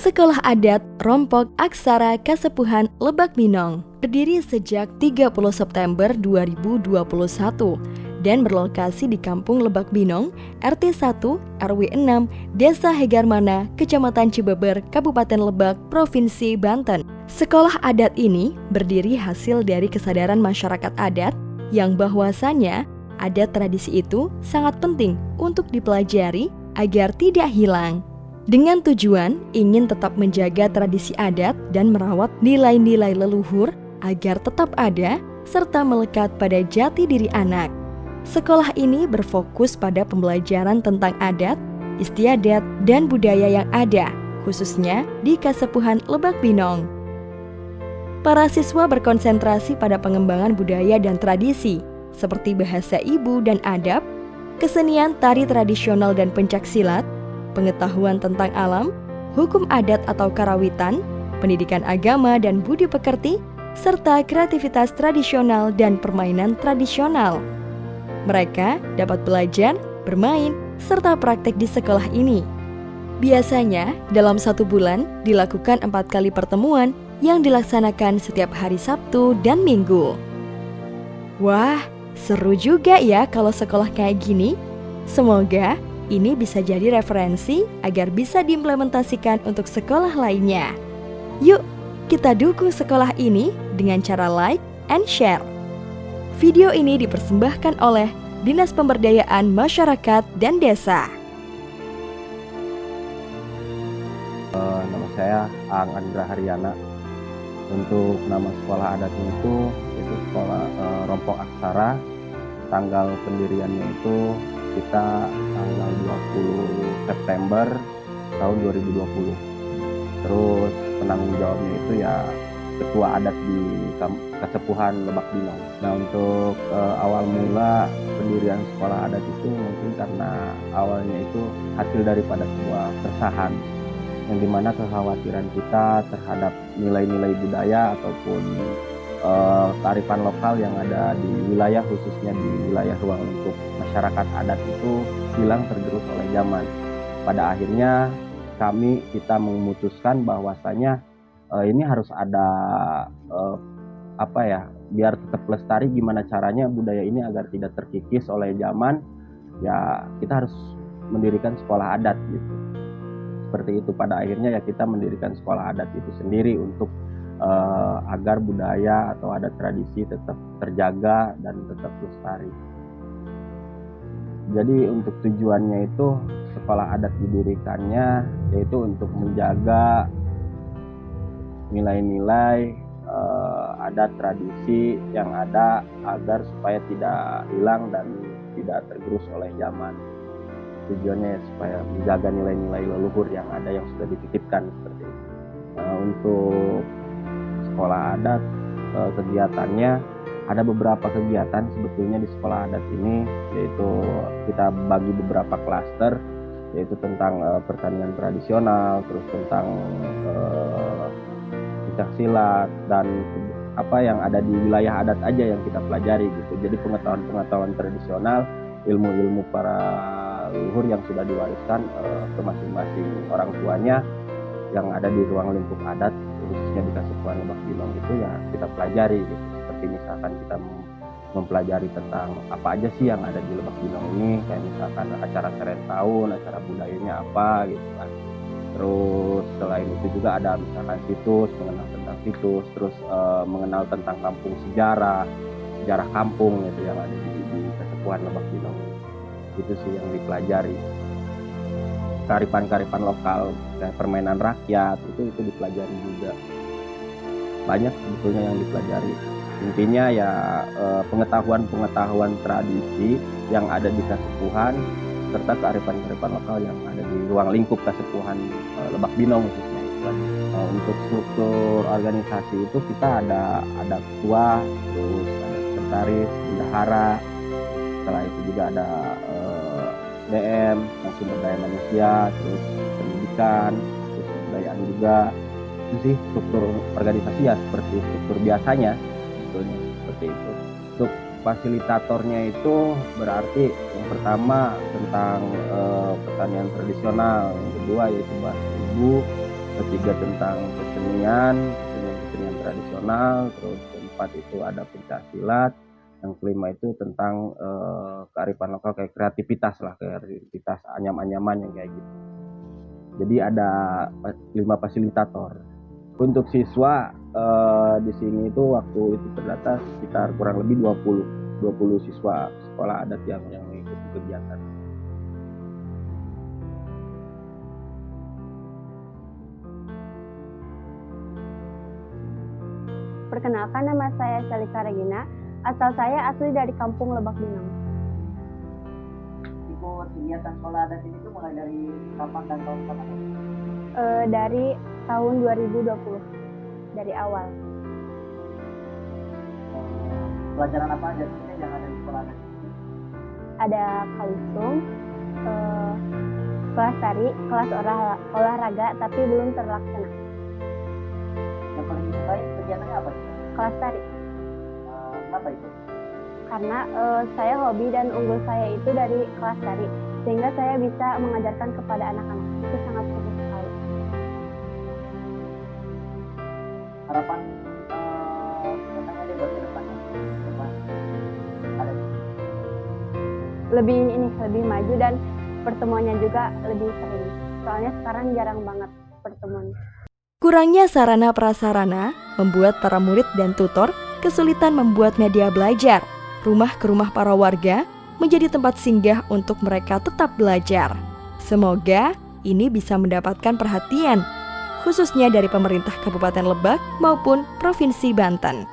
Sekolah Adat Rompok Aksara Kasepuhan Lebak Binong berdiri sejak 30 September 2021 dan berlokasi di Kampung Lebak Binong, RT 1, RW 6, Desa Hegarmana, Kecamatan Cibeber, Kabupaten Lebak, Provinsi Banten. Sekolah adat ini berdiri hasil dari kesadaran masyarakat adat yang bahwasannya adat tradisi itu sangat penting untuk dipelajari agar tidak hilang. Dengan tujuan ingin tetap menjaga tradisi adat dan merawat nilai-nilai leluhur agar tetap ada serta melekat pada jati diri anak. Sekolah ini berfokus pada pembelajaran tentang adat, istiadat, dan budaya yang ada, khususnya di Kasepuhan Lebak Binong. Para siswa berkonsentrasi pada pengembangan budaya dan tradisi, seperti bahasa ibu dan adab, kesenian tari tradisional dan pencaksilat, pengetahuan tentang alam, hukum adat atau karawitan, pendidikan agama dan budi pekerti, serta kreativitas tradisional dan permainan tradisional. Mereka dapat belajar, bermain, serta praktek di sekolah ini. Biasanya, dalam 1 bulan dilakukan 4 kali pertemuan yang dilaksanakan setiap hari Sabtu dan Minggu. Wah, seru juga ya kalau sekolah kayak gini. Semoga ini bisa jadi referensi agar bisa diimplementasikan untuk sekolah lainnya. Yuk, kita dukung sekolah ini dengan cara like and share. Video ini dipersembahkan oleh Dinas Pemberdayaan Masyarakat dan Desa. Nama saya Aang Andra Haryana. Untuk nama sekolah adatnya itu sekolah Rompok Aksara. Tanggal pendiriannya itu kita tanggal 20 September tahun 2020. Terus penanggung jawabnya itu ya ketua adat di Kasepuhan Lebak Binong. Nah, untuk awal mula pendirian sekolah adat itu mungkin karena awalnya itu hasil daripada sebuah keresahan yang dimana kekhawatiran kita terhadap nilai-nilai budaya ataupun kearifan lokal yang ada di wilayah, khususnya di wilayah ruang lingkup masyarakat adat itu hilang tergerus oleh zaman. Pada akhirnya kita memutuskan bahwasanya ini harus ada biar tetap lestari, gimana caranya budaya ini agar tidak terkikis oleh zaman. Ya kita harus mendirikan sekolah adat gitu. Seperti itu, pada akhirnya ya kita mendirikan sekolah adat itu sendiri untuk agar budaya atau adat tradisi tetap terjaga dan tetap lestari. Jadi untuk tujuannya itu sekolah adat didirikannya yaitu untuk menjaga nilai-nilai adat tradisi yang ada agar supaya tidak hilang dan tidak tergerus oleh zaman. Tujuannya supaya menjaga nilai-nilai leluhur yang ada yang sudah dititipkan seperti itu. Untuk sekolah adat kegiatannya ada beberapa kegiatan sebetulnya di sekolah adat ini, yaitu kita bagi beberapa klaster, yaitu tentang pertanian tradisional, terus tentang pencaksilat dan apa yang ada di wilayah adat aja yang kita pelajari gitu. Jadi pengetahuan tradisional, ilmu-ilmu para leluhur yang sudah diwariskan ke masing-masing orang tuanya yang ada di ruang lingkup adat, khususnya di Kasepuhan Lebak Binong itu ya kita pelajari gitu. Seperti misalkan kita mempelajari tentang apa aja sih yang ada di Lebak Binong ini, kayak misalkan acara seren tahun, acara budayanya apa gitu kan. Terus selain itu juga ada misalkan situs, mengenal tentang situs, terus mengenal tentang kampung sejarah kampung gitu yang ada di Kasepuhan Lebak Binong. Itu sih yang dipelajari. Kearifan lokal, kayak permainan rakyat itu dipelajari juga. Banyak sebetulnya yang dipelajari. Intinya ya pengetahuan tradisi yang ada di Kasepuhan serta kearifan lokal yang ada di ruang lingkup Kasepuhan Lebak Binong khususnya itu. Untuk struktur organisasi itu kita ada ketua, terus ada sekretaris, bendahara. Setelah itu juga ada SDM, sumber daya manusia, terus pendidikan, terus kebudayaan juga. Itu sih struktur organisasi ya seperti struktur biasanya, sebetulnya seperti itu. Untuk fasilitatornya itu berarti yang pertama tentang pertanian tradisional, yang kedua yaitu bahasa ibu, ketiga tentang kesenian tradisional, terus keempat itu ada pencaksilat, yang kelima itu tentang kearifan lokal, kayak kreativitas anyam-anyaman yang kayak gitu. Jadi ada 5 fasilitator. Untuk siswa di sini itu waktu itu terdata sekitar kurang lebih 20 siswa sekolah adat yang mengikuti kegiatan. Perkenalkan, nama saya Salika Regina. Asal saya asli dari Kampung Lebak Binong. Ikut kegiatan sekolah adat ini tuh mulai dari kapan dan tahun kapan? Dari tahun 2020, dari awal. Pelajaran apa aja sih yang ada di sekolah adat ini? Ada kalisung, kelas tari, kelas olahraga, tapi belum terlaksana. Yang paling disukai kegiatannya apa? Kelas tari. Kenapa itu? Karena saya hobi dan unggul saya itu dari kelas tari, sehingga saya bisa mengajarkan kepada anak-anak. Itu sangat bagus sekali. Harapan katanya dia buat ke depannya ada Lebih maju dan pertemuannya juga lebih sering. Soalnya sekarang jarang banget pertemuan. Kurangnya sarana prasarana membuat para murid dan tutor kesulitan membuat media belajar. Rumah ke rumah para warga menjadi tempat singgah untuk mereka tetap belajar. Semoga ini bisa mendapatkan perhatian, khususnya dari pemerintah Kabupaten Lebak maupun Provinsi Banten.